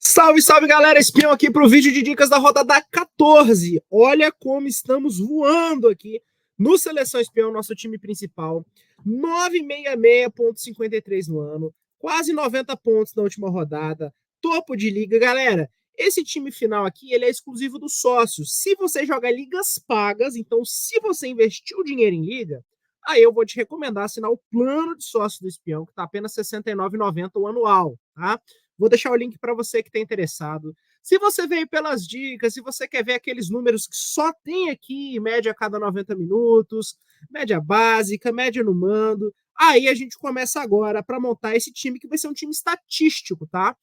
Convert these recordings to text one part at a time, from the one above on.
Salve, salve, galera! Espião aqui para o vídeo de dicas da rodada 14. Olha como estamos voando aqui no Seleção Espião, nosso time principal. 966,53 no ano, quase 90 pontos na última rodada, topo de liga. Galera, esse time final aqui ele é exclusivo dos sócios. Se você joga ligas pagas, então se você investiu dinheiro em liga, aí eu vou te recomendar assinar o plano de sócio do Espião, que está apenas R$ 69,90 o anual, tá? Vou deixar o link para você que está interessado. Se você veio pelas dicas, se você quer ver aqueles números que só tem aqui, média a cada 90 minutos, média básica, média no mando, aí a gente começa agora para montar esse time que vai ser um time estatístico, tá?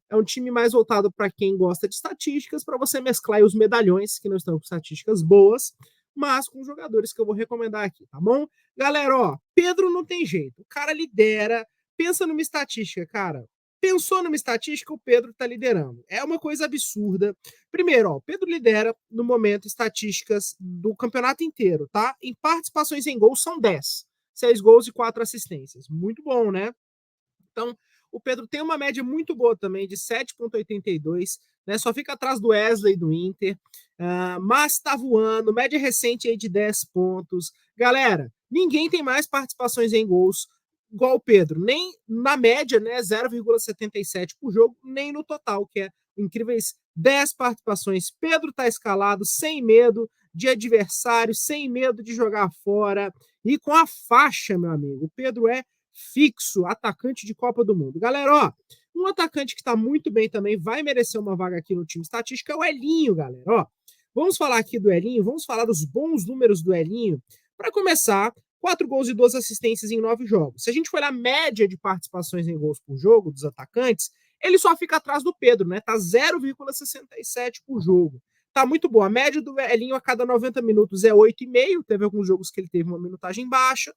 É um time mais voltado para quem gosta de estatísticas, para você mesclar os medalhões que não estão com estatísticas boas, mas com jogadores que eu vou recomendar aqui, tá bom? Galera, ó, Pedro não tem jeito. O cara lidera, pensa numa estatística, cara. Pensou numa estatística, o Pedro está liderando. É uma coisa absurda. Primeiro, ó, o Pedro lidera, no momento, estatísticas do campeonato inteiro, tá? Em participações em gols são 10. 6 gols e 4 assistências. Muito bom, né? Então, o Pedro tem uma média muito boa também, de 7,82, né? Só fica atrás do Wesley do Inter. Mas está voando, média recente aí de 10 pontos. Galera, ninguém tem mais participações em gols igual o Pedro, nem na média, né, 0,77 por jogo, nem no total, que é incríveis 10 participações. Pedro está escalado sem medo de adversário, sem medo de jogar fora e com a faixa, meu amigo. O Pedro é fixo, atacante de Copa do Mundo. Galera, ó, um atacante que está muito bem também, vai merecer uma vaga aqui no time estatístico, é o Elinho, galera. Ó, vamos falar aqui do Elinho, vamos falar dos bons números do Elinho. Para começar, 4 gols e 2 assistências em 9 jogos. Se a gente for olhar a média de participações em gols por jogo dos atacantes, ele só fica atrás do Pedro, né? Tá 0,67 por jogo. Tá muito boa. A média do Elinho a cada 90 minutos é 8,5. Teve alguns jogos que ele teve uma minutagem baixa.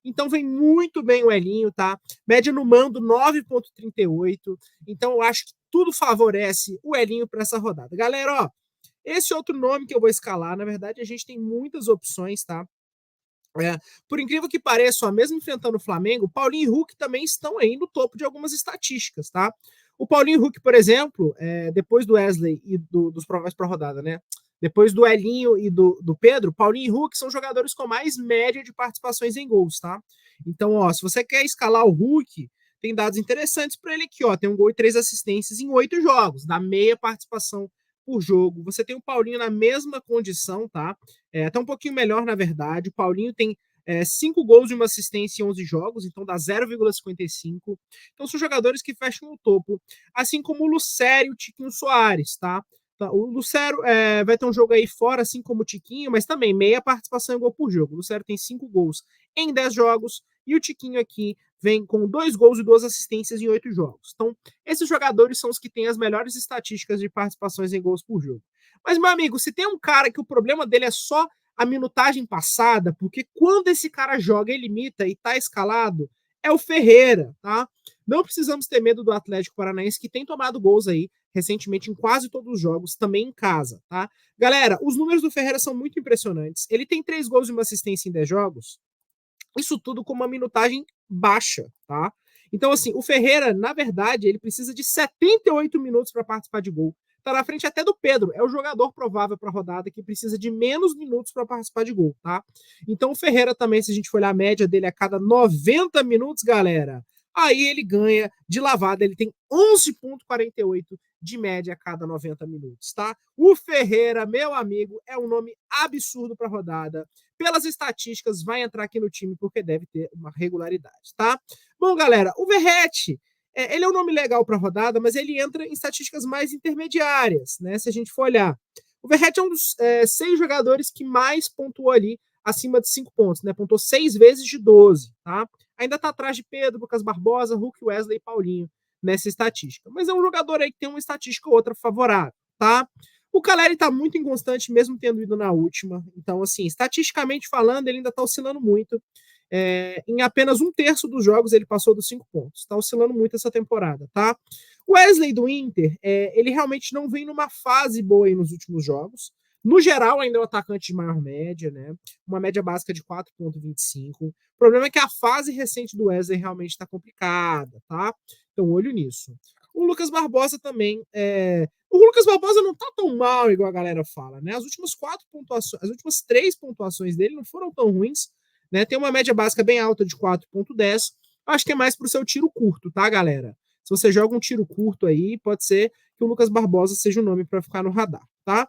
Então vem muito bem o Elinho, tá? Média no mando 9,38. Então eu acho que tudo favorece o Elinho para essa rodada. Galera, ó, esse outro nome que eu vou escalar, na verdade a gente tem muitas opções, tá? Por incrível que pareça, ó, mesmo enfrentando o Flamengo, Paulinho e Hulk também estão aí no topo de algumas estatísticas, tá? O Paulinho e Hulk, por exemplo, depois do Wesley e dos prováveis para rodada, né? Depois do Elinho e do Pedro, Paulinho e Hulk são jogadores com mais média de participações em gols, tá? Então, ó, se você quer escalar o Hulk, tem dados interessantes para ele aqui, ó. Tem 1 gol e 3 assistências em 8 jogos, dá meia participação por jogo. Você tem o Paulinho na mesma condição, tá? Até um pouquinho melhor, na verdade. O Paulinho tem 5 gols e uma assistência em 11 jogos, então dá 0,55. Então são jogadores que fecham o topo, assim como o Lucero e o Tiquinho Soares, tá? O Lucero vai ter um jogo aí fora, assim como o Tiquinho, mas também meia participação em gol por jogo. O Lucero tem 5 gols em 10 jogos e o Tiquinho aqui vem com 2 gols e 2 assistências em 8 jogos. Então, esses jogadores são os que têm as melhores estatísticas de participações em gols por jogo. Mas, meu amigo, se tem um cara que o problema dele é só a minutagem passada, porque quando esse cara joga, ele imita e tá escalado, é o Ferreira, tá? Não precisamos ter medo do Atlético Paranaense, que tem tomado gols aí recentemente em quase todos os jogos, também em casa, tá? Galera, os números do Ferreira são muito impressionantes. Ele tem 3 gols e uma assistência em 10 jogos, isso tudo com uma minutagem baixa, tá? Então, assim, o Ferreira, na verdade, ele precisa de 78 minutos para participar de gol. Tá na frente até do Pedro. É o jogador provável para a rodada que precisa de menos minutos para participar de gol, tá? Então, o Ferreira também, se a gente for olhar a média dele a cada 90 minutos, galera, aí ele ganha de lavada. Ele tem 11,48 de média a cada 90 minutos, tá? O Ferreira, meu amigo, é um nome absurdo para a rodada. Pelas estatísticas, vai entrar aqui no time porque deve ter uma regularidade, tá? Bom, galera, o Verratti, ele é um nome legal para a rodada, mas ele entra em estatísticas mais intermediárias, né? Se a gente for olhar. O Verratti é um dos 6 jogadores que mais pontuou ali acima de 5 pontos, né? Pontuou 6 vezes de 12, tá? Ainda tá atrás de Pedro, Lucas Barbosa, Hulk, Wesley e Paulinho nessa estatística. Mas é um jogador aí que tem uma estatística ou outra favorável, tá? O Caleri tá muito inconstante, mesmo tendo ido na última. Então, assim, estatisticamente falando, ele ainda tá oscilando muito. Em apenas 1/3 dos jogos ele passou dos 5 pontos. Tá oscilando muito essa temporada, tá? O Wesley do Inter, ele realmente não vem numa fase boa aí nos últimos jogos. No geral, ainda é um atacante de maior média, né? Uma média básica de 4,25. O problema é que a fase recente do Wesley realmente está complicada, tá? Então, olho nisso. O Lucas Barbosa também. O Lucas Barbosa não tá tão mal, igual a galera fala, né? As últimas 3 pontuações dele não foram tão ruins, né? Tem uma média básica bem alta de 4,10. Acho que é mais pro seu tiro curto, tá, galera? Se você joga um tiro curto aí, pode ser que o Lucas Barbosa seja o nome para ficar no radar, tá?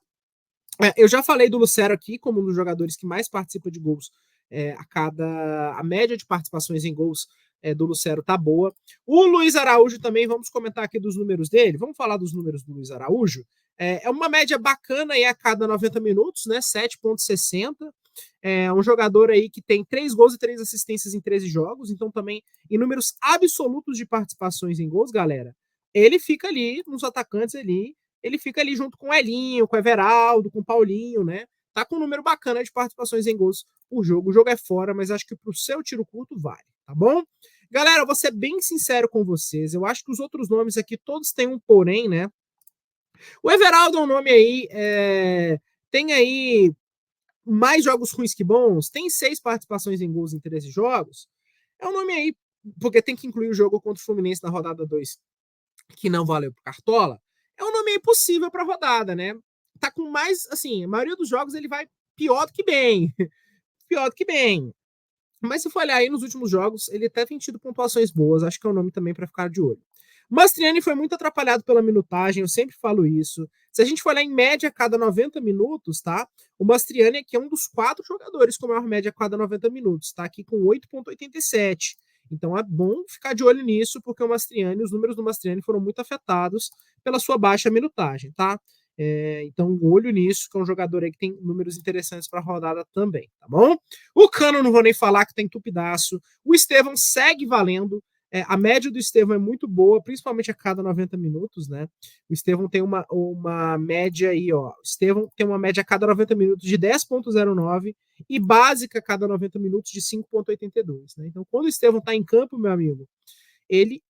Eu já falei do Lucero aqui como um dos jogadores que mais participa de gols. A média de participações em gols do Lucero tá boa. O Luiz Araújo também, vamos comentar aqui dos números dele. Vamos falar dos números do Luiz Araújo. É uma média bacana aí a cada 90 minutos, né? 7,60. É um jogador aí que tem 3 gols e 3 assistências em 13 jogos, então também em números absolutos de participações em gols, galera. Ele fica ali nos atacantes ali, ele fica ali junto com o Elinho, com o Everaldo, com o Paulinho, né? Tá com um número bacana de participações em gols por jogo. O jogo é fora, mas acho que pro seu tiro curto vale, tá bom? Galera, eu vou ser bem sincero com vocês. Eu acho que os outros nomes aqui todos têm um porém, né? O Everaldo é um nome aí, tem aí mais jogos ruins que bons, tem 6 participações em gols em 13 jogos. É um nome aí, porque tem que incluir o jogo contra o Fluminense na rodada 2, que não valeu pro Cartola. É um nome aí possível pra rodada, né? Tá com mais, assim, a maioria dos jogos ele vai pior do que bem. Pior do que bem. Mas se for olhar aí nos últimos jogos, ele até tem tido pontuações boas. Acho que é um nome também para ficar de olho. O Mastriani foi muito atrapalhado pela minutagem, eu sempre falo isso. Se a gente for olhar em média a cada 90 minutos, tá? O Mastriani aqui é um dos 4 jogadores com maior média a cada 90 minutos, tá? Aqui com 8,87. Então é bom ficar de olho nisso, porque o Mastriani, os números do Mastriani foram muito afetados pela sua baixa minutagem, tá? Então, olho nisso, que é um jogador aí que tem números interessantes para a rodada também, tá bom? O Cano, não vou nem falar que tem tupidaço. O Estevão segue valendo. A média do Estevão é muito boa, principalmente a cada 90 minutos, né? O Estevão tem uma média aí, ó. O Estevão tem uma média a cada 90 minutos de 10,09 e básica a cada 90 minutos de 5,82, né? Então, quando o Estevão tá em campo, meu amigo, ele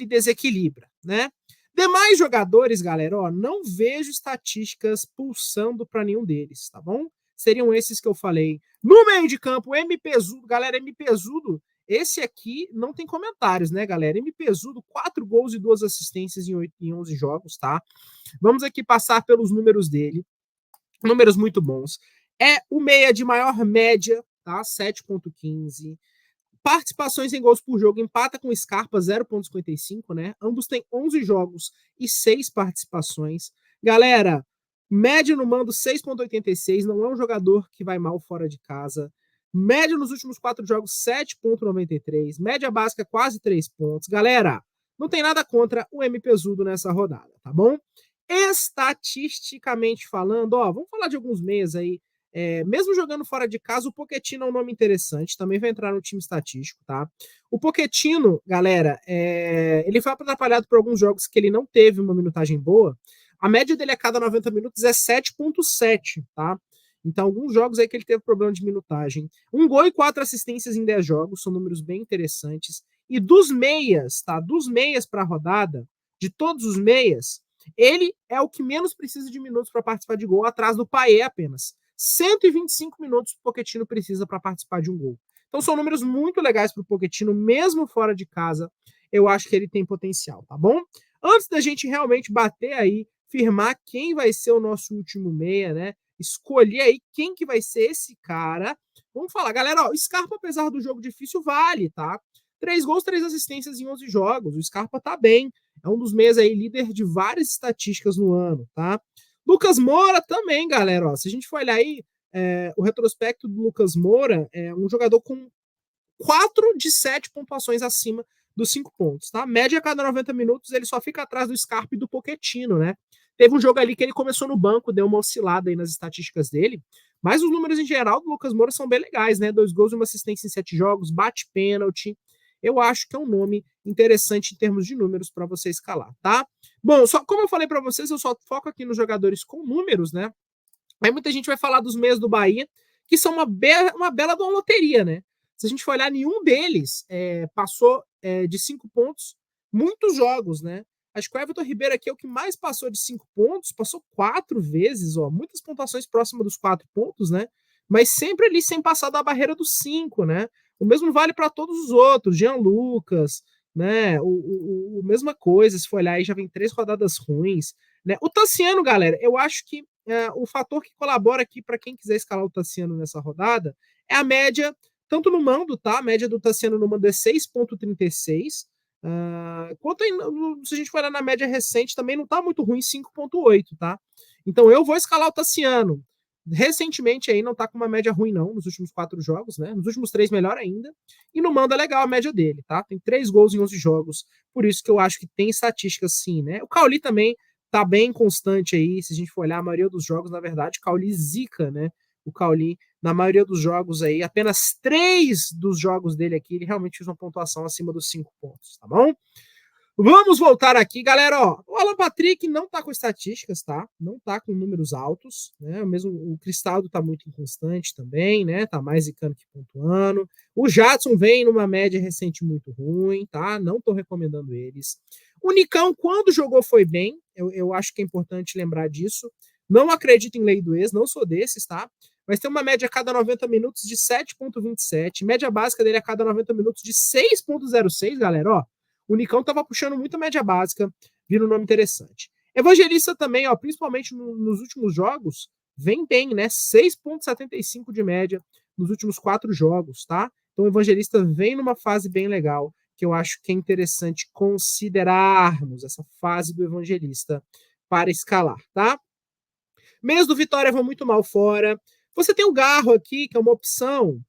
desequilibra, né? Demais jogadores, galera, ó, não vejo estatísticas pulsando para nenhum deles, tá bom? Seriam esses que eu falei. No meio de campo, MPzudo, galera, MPzudo, esse aqui não tem comentários, né, galera? MPzudo, 4 gols e 2 assistências em 11 jogos, tá? Vamos aqui passar pelos números dele. Números muito bons. É o meia de maior média, tá? 7,15. Participações em gols por jogo, empata com o Scarpa 0,55, né? Ambos têm 11 jogos e 6 participações. Galera, média no mando 6,86, não é um jogador que vai mal fora de casa. Média nos últimos 4 jogos 7,93, média básica quase 3 pontos. Galera, não tem nada contra o MPzudo nessa rodada, tá bom? Estatisticamente falando, ó, vamos falar de alguns meias aí. Mesmo jogando fora de casa, o Pochettino é um nome interessante, também vai entrar no time estatístico, tá? O Pochettino, galera, ele foi atrapalhado por alguns jogos que ele não teve uma minutagem boa. A média dele a cada 90 minutos é 7,7, tá? Então, alguns jogos aí que ele teve problema de minutagem. 1 gol e 4 assistências em 10 jogos, são números bem interessantes. E dos meias, tá? Dos meias para a rodada, de todos os meias, ele é o que menos precisa de minutos para participar de gol, atrás do Payet apenas. 125 minutos o Pochettino precisa para participar de um gol. Então são números muito legais para o Pochettino, mesmo fora de casa, eu acho que ele tem potencial, tá bom? Antes da gente realmente bater aí, firmar quem vai ser o nosso último meia, né? Escolher aí quem que vai ser esse cara. Vamos falar, galera, ó, o Scarpa, apesar do jogo difícil, vale, tá? 3 gols, 3 assistências em 11 jogos. O Scarpa tá bem. É um dos meias aí, líder de várias estatísticas no ano, tá? Lucas Moura também, galera. Ó, se a gente for olhar aí, o retrospecto do Lucas Moura, é um jogador com 4 de 7 pontuações acima dos 5 pontos, tá? Média a cada 90 minutos, ele só fica atrás do Scarpa e do Pochettino, né? Teve um jogo ali que ele começou no banco, deu uma oscilada aí nas estatísticas dele, mas os números em geral do Lucas Moura são bem legais, né? 2 gols e uma assistência em 7 jogos, bate pênalti. Eu acho que é um nome interessante em termos de números para você escalar, tá? Bom, só como eu falei para vocês, eu só foco aqui nos jogadores com números, né? Aí muita gente vai falar dos meias do Bahia, que são uma bela de uma loteria, né? Se a gente for olhar, nenhum deles passou de 5 pontos muitos jogos, né? Acho que o Everton Ribeiro aqui é o que mais passou de 5 pontos, passou 4 vezes, ó, muitas pontuações próximas dos 4 pontos, né? Mas sempre ali sem passar da barreira dos 5, né? O mesmo vale para todos os outros, Jean Lucas, né? Mesma coisa, se for olhar aí, já vem 3 rodadas ruins, né? O Tassiano, galera, eu acho que o fator que colabora aqui para quem quiser escalar o Tassiano nessa rodada é a média, tanto no mando, tá? A média do Tassiano no mando é 6,36. Quanto aí, se a gente for olhar na média recente, também não tá muito ruim, 5,8, tá? Então eu vou escalar o Tassiano. Recentemente aí não tá com uma média ruim, não, nos últimos 4 jogos, né? Nos últimos 3, melhor ainda. E no mando é legal a média dele, tá? Tem 3 gols em 11 jogos. Por isso que eu acho que tem estatísticas sim, né? O Cauli também tá bem constante aí. Se a gente for olhar a maioria dos jogos, na verdade, Cauli zica, né? O Cauli, na maioria dos jogos aí, apenas 3 dos jogos dele aqui, ele realmente fez uma pontuação acima dos 5 pontos, tá bom? Vamos voltar aqui, galera. Ó, o Alan Patrick não tá com estatísticas, tá? Não tá com números altos, né? Mesmo o Cristaldo tá muito inconstante também, né? Tá mais zicando que pontuando. O Jadson vem numa média recente muito ruim, tá? Não tô recomendando eles. O Nicão, quando jogou, foi bem. Eu acho que é importante lembrar disso. Não acredito em lei do ex, não sou desses, tá? Mas tem uma média a cada 90 minutos de 7,27. Média básica dele a cada 90 minutos de 6,06, galera, ó. O Nicão tava puxando muito a média básica, vira um nome interessante. Evangelista também, ó, principalmente nos últimos jogos, vem bem, né? 6,75 de média nos últimos 4 jogos, tá? Então o Evangelista vem numa fase bem legal, que eu acho que é interessante considerarmos essa fase do Evangelista para escalar, tá? Mês do Vitória vão muito mal fora. Você tem o Garro aqui, que é uma opção.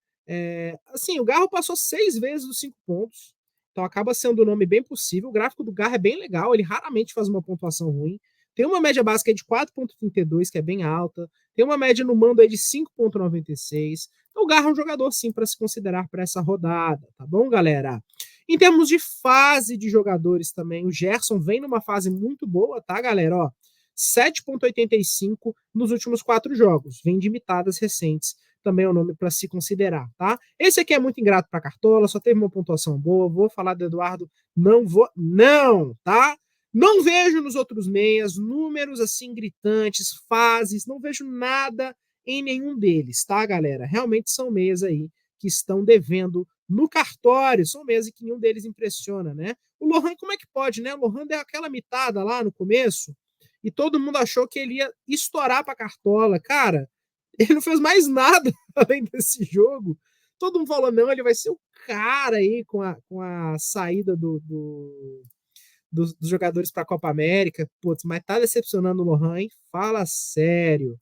Assim, o Garro passou 6 vezes os 5 pontos. Então acaba sendo um nome bem possível. O gráfico do Garro é bem legal, ele raramente faz uma pontuação ruim. Tem uma média básica de 4,32, que é bem alta. Tem uma média no mando aí de 5,96. Então o Garro é um jogador, sim, para se considerar para essa rodada, tá bom, galera? Em termos de fase de jogadores também, o Gerson vem numa fase muito boa, tá, galera? Ó, 7,85 nos últimos 4 jogos. Vem de imitadas recentes. Também é um nome para se considerar, tá? Esse aqui é muito ingrato para Cartola, só teve uma pontuação boa. Vou falar do Eduardo, não vou, não, tá? Não vejo nos outros meias números assim gritantes, fases, não vejo nada em nenhum deles, tá, galera? Realmente são meias aí que estão devendo no cartório, são meias que nenhum deles impressiona, né? O Lohan, como é que pode, né? O Lohan deu aquela mitada lá no começo, e todo mundo achou que ele ia estourar para Cartola. Cara, ele não fez mais nada além desse jogo. Todo mundo falou, não, ele vai ser o cara aí com a saída dos jogadores para a Copa América. Putz, mas tá decepcionando o Lohan, hein? Fala sério.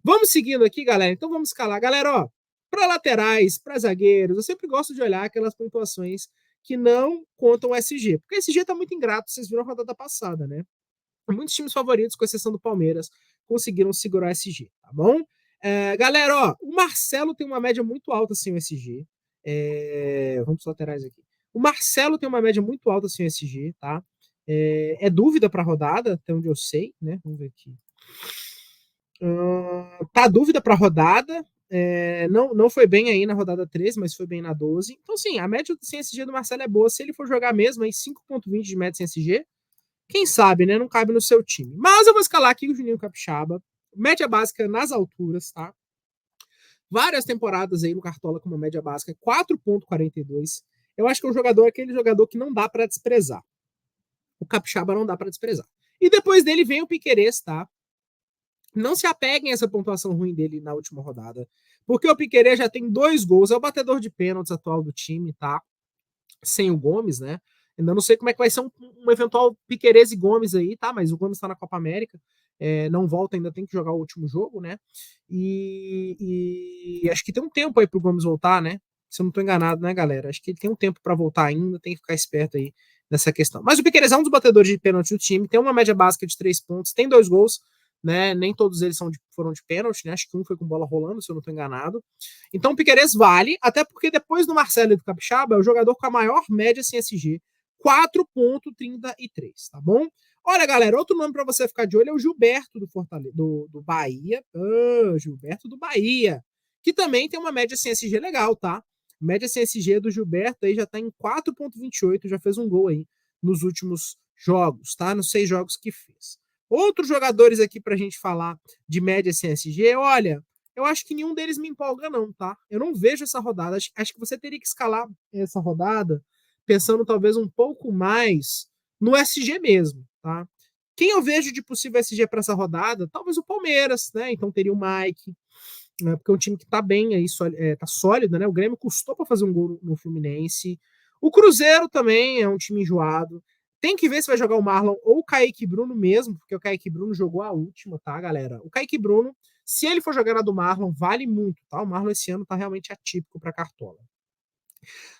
Vamos seguindo aqui, galera. Então vamos escalar. Galera, ó, para laterais, para zagueiros, eu sempre gosto de olhar aquelas pontuações que não contam o SG. Porque o SG tá muito ingrato, vocês viram a rodada passada, né? Muitos times favoritos, com exceção do Palmeiras, conseguiram segurar o SG, tá bom? Galera, ó, o Marcelo tem uma média muito alta sem o SG. Vamos para laterais aqui. O Marcelo tem uma média muito alta sem o SG, tá? Dúvida para rodada, até onde eu sei, né? Vamos ver aqui. Tá dúvida para rodada. Não foi bem aí na rodada 13, mas foi bem na 12. Então, sim, a média sem SG do Marcelo é boa. Se ele for jogar mesmo aí 5,20 de média sem SG, quem sabe, né? Não cabe no seu time. Mas eu vou escalar aqui o Juninho Capixaba. Média básica nas alturas, tá? Várias temporadas aí no Cartola com uma média básica 4,42. Eu acho que é um jogador, aquele jogador que não dá para desprezar. O Capixaba não dá para desprezar. E depois dele vem o Piquerez, tá? Não se apeguem a essa pontuação ruim dele na última rodada. Porque o Piquerez já tem 2 gols, é o batedor de pênaltis atual do time, tá? Sem o Gomes, né? Ainda não sei como é que vai ser um eventual Piquerez e Gomes aí, tá? Mas o Gomes tá na Copa América, não volta, ainda tem que jogar o último jogo, né? E acho que tem um tempo aí pro Gomes voltar, né? Se eu não tô enganado, né, galera? Acho que ele tem um tempo para voltar ainda, tem que ficar esperto aí nessa questão. Mas o Piquerez é um dos batedores de pênalti do time, tem uma média básica de 3 pontos, tem 2 gols, né? Nem todos eles foram de pênalti, né? Acho que um foi com bola rolando, se eu não tô enganado. Então o Piquerez vale, até porque depois do Marcelo e do Capixaba é o jogador com a maior média sem SG, 4,33, tá bom? Olha, galera, outro nome para você ficar de olho é o Gilberto do Bahia. Gilberto do Bahia, que também tem uma média sem SG legal, tá? Média sem SG do Gilberto aí já tá em 4,28, já fez um gol aí nos últimos jogos, tá? Nos 6 jogos que fez. Outros jogadores aqui pra gente falar de média sem SG, olha, eu acho que nenhum deles me empolga não, tá? Eu não vejo essa rodada. Acho que você teria que escalar essa rodada pensando talvez um pouco mais no SG mesmo, tá? Quem eu vejo de possível SG para essa rodada? Talvez o Palmeiras, né? Então teria o Mike, né? Porque é um time que tá bem aí, tá sólido, né? O Grêmio custou para fazer um gol no Fluminense. O Cruzeiro também é um time enjoado. Tem que ver se vai jogar o Marlon ou o Kaique Bruno mesmo, porque o Kaique Bruno jogou a última, tá, galera? O Kaique Bruno, se ele for jogar na do Marlon, vale muito, tá? O Marlon esse ano tá realmente atípico para Cartola.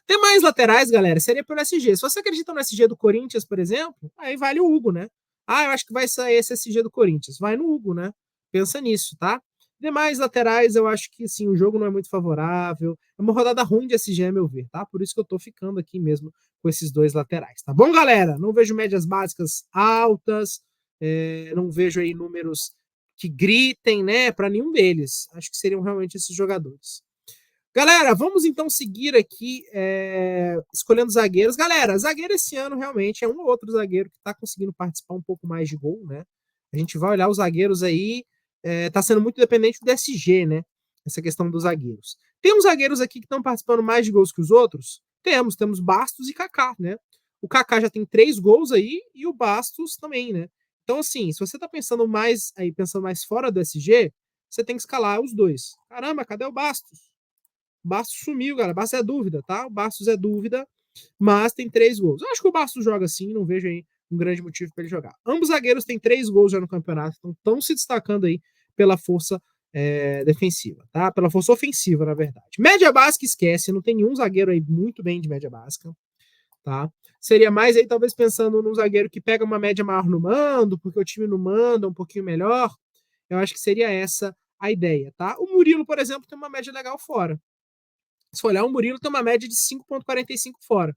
Tem mais laterais, galera, seria pelo SG. Se você acredita no SG do Corinthians, por exemplo, aí vale o Hugo, né? Ah, eu acho que vai sair esse SG do Corinthians. Vai no Hugo, né? Pensa nisso, tá? Demais laterais, eu acho que sim, o jogo não é muito favorável. É uma rodada ruim de SG, a meu ver, tá? Por isso que eu tô ficando aqui mesmo com esses dois laterais, tá bom, galera? Não vejo médias básicas altas, não vejo aí números que gritem, né, para nenhum deles. Acho que seriam realmente esses jogadores. Galera, vamos então seguir aqui escolhendo zagueiros. Galera, zagueiro esse ano realmente é um ou outro zagueiro que está conseguindo participar um pouco mais de gol, né? A gente vai olhar os zagueiros aí, tá sendo muito dependente do SG, né? Essa questão dos zagueiros. Tem uns zagueiros aqui que estão participando mais de gols que os outros? Temos Bastos e Kaká, né? O Kaká já tem 3 gols aí e o Bastos também, né? Então, assim, se você tá pensando mais fora do SG, você tem que escalar os dois. Caramba, cadê o Bastos? Bastos sumiu, galera. Bastos é dúvida, tá? O Bastos é dúvida, mas tem 3 gols. Eu acho que o Bastos joga assim, não vejo aí um grande motivo para ele jogar. Ambos zagueiros têm 3 gols já no campeonato, então estão se destacando aí pela força defensiva, tá? Pela força ofensiva, na verdade. Média básica, esquece, não tem nenhum zagueiro aí muito bem de média básica, tá? Seria mais aí, talvez, pensando num zagueiro que pega uma média maior no mando, porque o time no mando é um pouquinho melhor. Eu acho que seria essa a ideia, tá? O Murilo, por exemplo, tem uma média legal fora. Se for olhar, o Murilo tem uma média de 5,45 fora.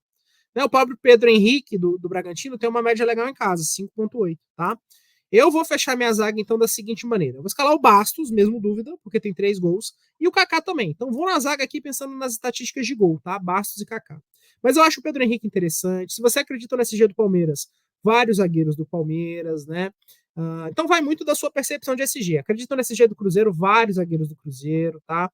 Né, o próprio Pedro Henrique, do Bragantino, tem uma média legal em casa, 5,8, tá? Eu vou fechar minha zaga, então, da seguinte maneira. Eu vou escalar o Bastos, mesmo dúvida, porque tem 3 gols, e o Kaká também. Então, vou na zaga aqui pensando nas estatísticas de gol, tá? Bastos e Kaká. Mas eu acho o Pedro Henrique interessante. Se você acredita no SG do Palmeiras, vários zagueiros do Palmeiras, né? Então, vai muito da sua percepção de SG. Acredita no SG do Cruzeiro, vários zagueiros do Cruzeiro, tá?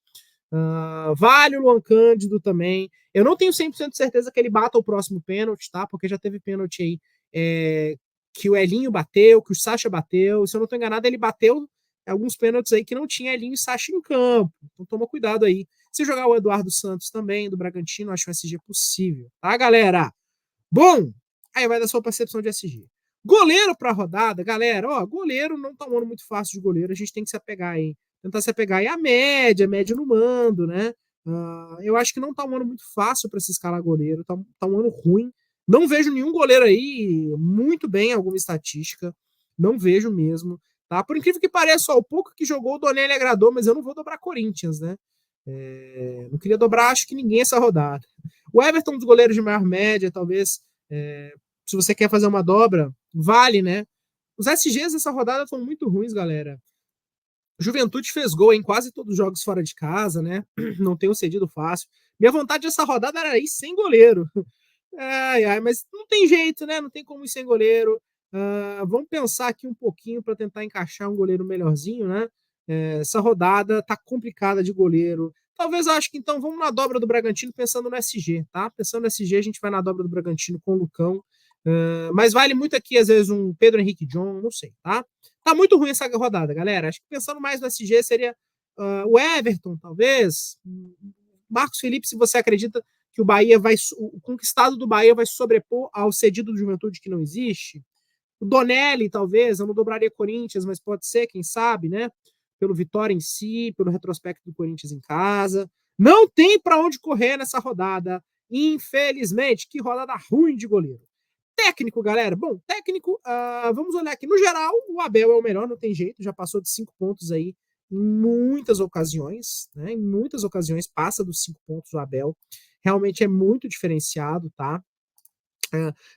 Vale o Luan Cândido também. Eu não tenho 100% de certeza que ele bata o próximo pênalti, tá? Porque já teve pênalti aí que o Elinho bateu, que o Sacha bateu. Se eu não estou enganado, ele bateu alguns pênaltis aí que não tinha Elinho e Sacha em campo. Então toma cuidado aí. Se jogar o Eduardo Santos também, do Bragantino, acho um SG possível, tá, galera? Bom, aí vai da sua percepção de SG. Goleiro para rodada, galera, ó, goleiro não tá um ano muito fácil de goleiro, a gente tem que se apegar aí, tentar se apegar aí à média no mando, né? Eu acho que não tá um ano muito fácil para se escalar goleiro, tá um ano ruim. Não vejo nenhum goleiro aí muito bem em alguma estatística, não vejo mesmo, tá? Por incrível que pareça, ó, o pouco que jogou o Donelli agradou, mas eu não vou dobrar Corinthians, né? Não queria dobrar, acho que ninguém essa rodada. O Everton, dos goleiros de maior média, talvez, se você quer fazer uma dobra, vale, né? Os SGs dessa rodada foram muito ruins, galera. Juventude fez gol em quase todos os jogos fora de casa, né? Não tem um cedido fácil. Minha vontade dessa rodada era ir sem goleiro. Mas não tem jeito, né? Não tem como ir sem goleiro. Vamos pensar aqui um pouquinho para tentar encaixar um goleiro melhorzinho, né? Essa rodada tá complicada de goleiro. Talvez eu acho que então vamos na dobra do Bragantino pensando no SG, tá? Pensando no SG, a gente vai na dobra do Bragantino com o Lucão. Mas vale muito aqui, às vezes, um Pedro Henrique John, não sei, tá? Tá muito ruim essa rodada, galera. Acho que pensando mais no SG seria o Everton, talvez. Marcos Felipe, se você acredita que o conquistado do Bahia vai sobrepor ao cedido do Juventude que não existe. O Donelli, talvez, eu não dobraria Corinthians, mas pode ser, quem sabe, né? Pelo Vitória em si, pelo retrospecto do Corinthians em casa. Não tem para onde correr nessa rodada, infelizmente. Que rodada ruim de goleiro. Técnico, galera. Bom, técnico, vamos olhar aqui. No geral, o Abel é o melhor, não tem jeito. Já passou de 5 pontos aí em muitas ocasiões, né? Em muitas ocasiões passa dos 5 pontos o Abel. Realmente é muito diferenciado, tá?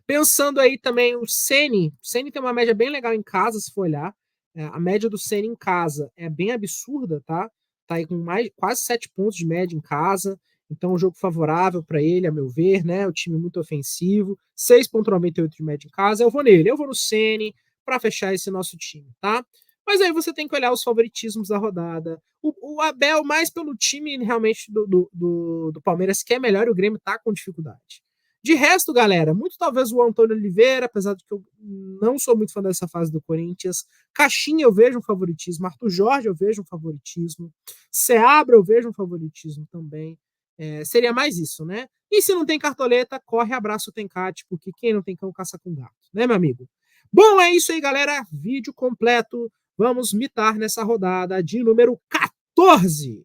Pensando aí também o Ceni tem uma média bem legal em casa, se for olhar. A média do Ceni em casa é bem absurda, tá? Tá aí com quase 7 pontos de média em casa. Então, um jogo favorável para ele, a meu ver, né? O time muito ofensivo. 6,98 de média em casa. Eu vou nele, eu vou no Ceni para fechar esse nosso time, tá? Mas aí você tem que olhar os favoritismos da rodada. O Abel, mais pelo time realmente do Palmeiras, que é melhor, e o Grêmio tá com dificuldade. De resto, galera, muito talvez o Antônio Oliveira, apesar de que eu não sou muito fã dessa fase do Corinthians. Caixinha eu vejo um favoritismo. Arthur Jorge eu vejo um favoritismo. Seabra eu vejo um favoritismo também. Seria mais isso, né? E se não tem cartoleta, corre, abraço, tem Cate, porque quem não tem cão caça com gato, né, meu amigo? Bom, é isso aí, galera. Vídeo completo. Vamos mitar nessa rodada de número 14.